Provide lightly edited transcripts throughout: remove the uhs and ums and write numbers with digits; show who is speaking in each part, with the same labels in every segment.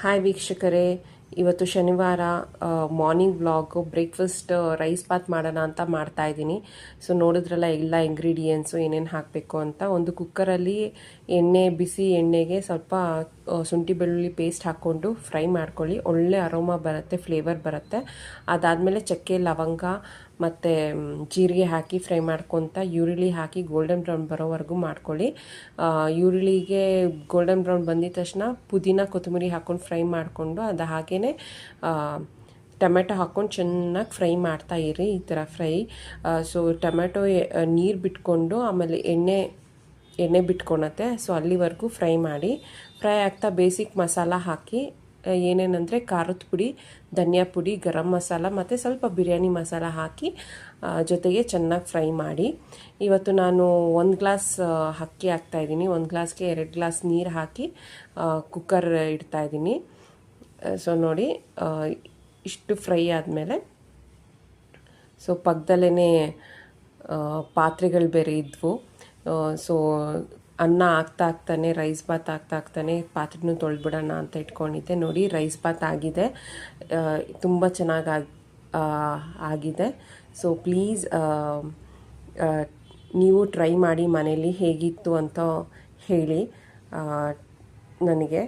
Speaker 1: Hi ವೀಕ್ಷಕರೇ, ಇವತ್ತು ಶನಿವಾರ morning vlog breakfast rice bath ಮಾಡೋಣ ಅಂತ ಮಾಡ್ತಾಯಿದ್ದೀನಿ. ಸೊ ನೋಡಿದ್ರಲ್ಲ ಎಲ್ಲ ಇಂಗ್ರೀಡಿಯೆಂಟ್ಸು ಏನೇನು ಹಾಕಬೇಕು ಅಂತ. ಒಂದು ಕುಕ್ಕರಲ್ಲಿ ಬಿಸಿ ಎಣ್ಣೆಗೆ ಸ್ವಲ್ಪ ಶುಂಠಿ ಬೆಳ್ಳುಳ್ಳಿ ಪೇಸ್ಟ್ ಹಾಕ್ಕೊಂಡು ಫ್ರೈ ಮಾಡ್ಕೊಳ್ಳಿ. ಒಳ್ಳೆ ಅರೋಮಾ ಬರುತ್ತೆ, ಫ್ಲೇವರ್ ಬರುತ್ತೆ. ಅದಾದಮೇಲೆ ಚಕ್ಕೆ ಲವಂಗ ಮತ್ತು ಜೀರಿಗೆ ಹಾಕಿ ಫ್ರೈ ಮಾಡ್ಕೊತ ಈರುಳ್ಳಿ ಹಾಕಿ ಗೋಲ್ಡನ್ ಬ್ರೌನ್ ಬರೋವರೆಗೂ ಮಾಡ್ಕೊಳ್ಳಿ. ಈರುಳ್ಳಿಗೆ ಗೋಲ್ಡನ್ ಬ್ರೌನ್ ಬಂದಿದ ತಕ್ಷಣ ಪುದೀನ ಕೊತ್ತಂಬರಿ ಹಾಕ್ಕೊಂಡು ಫ್ರೈ ಮಾಡಿಕೊಂಡು ಅದು ಹಾಗೇ ಟೊಮೆಟೊ ಹಾಕ್ಕೊಂಡು ಚೆನ್ನಾಗಿ ಫ್ರೈ ಮಾಡ್ತಾ ಇರಿ. ಈ ಥರ ಫ್ರೈ. ಸೊ ಟೊಮೆಟೊ ನೀರು ಬಿಟ್ಕೊಂಡು ಆಮೇಲೆ ಎಣ್ಣೆ ಬಿಟ್ಕೊಳತ್ತೆ. ಸೊ ಅಲ್ಲಿವರೆಗೂ ಫ್ರೈ ಮಾಡಿ. ಫ್ರೈ ಆಗ್ತಾ ಬೇಸಿಕ್ ಮಸಾಲ ಹಾಕಿ, ಏನೇನೆಂದರೆ ಖಾರದ ಪುಡಿ, ಧನಿಯಾ ಪುಡಿ, ಗರಂ ಮಸಾಲ ಮತ್ತು ಸ್ವಲ್ಪ ಬಿರಿಯಾನಿ ಮಸಾಲ ಹಾಕಿ ಜೊತೆಗೆ ಚೆನ್ನಾಗಿ ಫ್ರೈ ಮಾಡಿ. ಇವತ್ತು ನಾನು 1 ಗ್ಲಾಸ್ ಅಕ್ಕಿ ಹಾಕ್ತಾಯಿದ್ದೀನಿ. 1 ಗ್ಲಾಸ್ಗೆ 2 ಗ್ಲಾಸ್ ನೀರು ಹಾಕಿ ಕುಕ್ಕರ್ ಇಡ್ತಾಯಿದ್ದೀನಿ. ಸೊ ನೋಡಿ, ಇಷ್ಟು ಫ್ರೈ ಆದಮೇಲೆ ಸೊ ಪಕ್ಕದಲ್ಲೇ ಪಾತ್ರೆಗಳು ಬೇರೆ ಇದ್ವು. ಸೊ ಅನ್ನ ಆಗ್ತಾನೆ ರೈಸ್ ಬಾತ್ ಆಗ್ತಾನೆ ಪಾತ್ರೆನೂ ತೊಳೆದ್ಬಿಡೋಣ ಅಂತ ಇಟ್ಕೊಂಡಿದ್ದೆ. ನೋಡಿ, ರೈಸ್ ಬಾತ್ ಆಗಿದೆ, ತುಂಬ ಚೆನ್ನಾಗಿ ಆಗಿದೆ. ಸೊ ಪ್ಲೀಸ್ ನೀವು ಟ್ರೈ ಮಾಡಿ ಮನೇಲಿ, ಹೇಗಿತ್ತು ಅಂತ ಹೇಳಿ ನನಗೆ.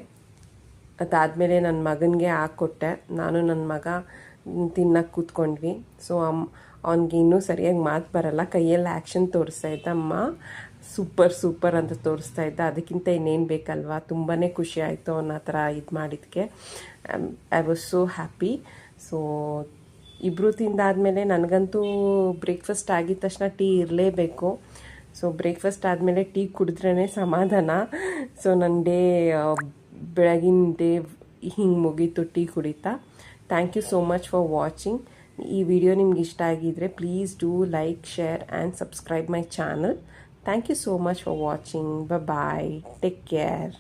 Speaker 1: ಅದಾದಮೇಲೆ ನನ್ನ ಮಗನಿಗೆ ಹಾಕ್ಕೊಟ್ಟೆ. ನಾನು ನನ್ನ ಮಗ ತಿನ್ನಕ್ಕೆ ಕೂತ್ಕೊಂಡ್ವಿ. ಸೊ ಅವ್ನಿಗೆ ಇನ್ನೂ ಸರಿಯಾಗಿ ಮಾತು ಬರಲ್ಲ, ಕೈಯಲ್ಲಿ ಆ್ಯಕ್ಷನ್ ತೋರಿಸ್ತಾ ಇದ್ದ, ಅಮ್ಮ ಸೂಪರ್ ಅಂತ ತೋರಿಸ್ತಾ ಇದ್ದ. ಅದಕ್ಕಿಂತ ಇನ್ನೇನು ಬೇಕಲ್ವಾ. ತುಂಬಾ ಖುಷಿ ಆಯಿತು ಅವನ ಹತ್ರ ಇದು ಮಾಡಿದ್ದಕ್ಕೆ. I was so happy. So ಇಬ್ಬರು ತಿಂದಾದಮೇಲೆ ನನಗಂತೂ ಬ್ರೇಕ್ಫಾಸ್ಟ್ ಆಗಿದ ತಕ್ಷಣ ಟೀ ಇರಲೇಬೇಕು. ಸೊ ಬ್ರೇಕ್ಫಾಸ್ಟ್ ಆದಮೇಲೆ ಟೀ ಕುಡಿದ್ರೇ ಸಮಾಧಾನ. ಸೊ ನನ್ನ ಬೆಳಗಿನ ಡೇ ಹಿಂಗೆ ಮುಗೀತು ಟೀ ಕುಡಿತಾ. Thank you so much for watching. ಈ ವಿಡಿಯೋ ನಿಮ್ಗೆ ಇಷ್ಟ ಆಗಿದ್ರೆ please do like, share and subscribe my channel. Thank you so much for watching. Bye bye. Take care.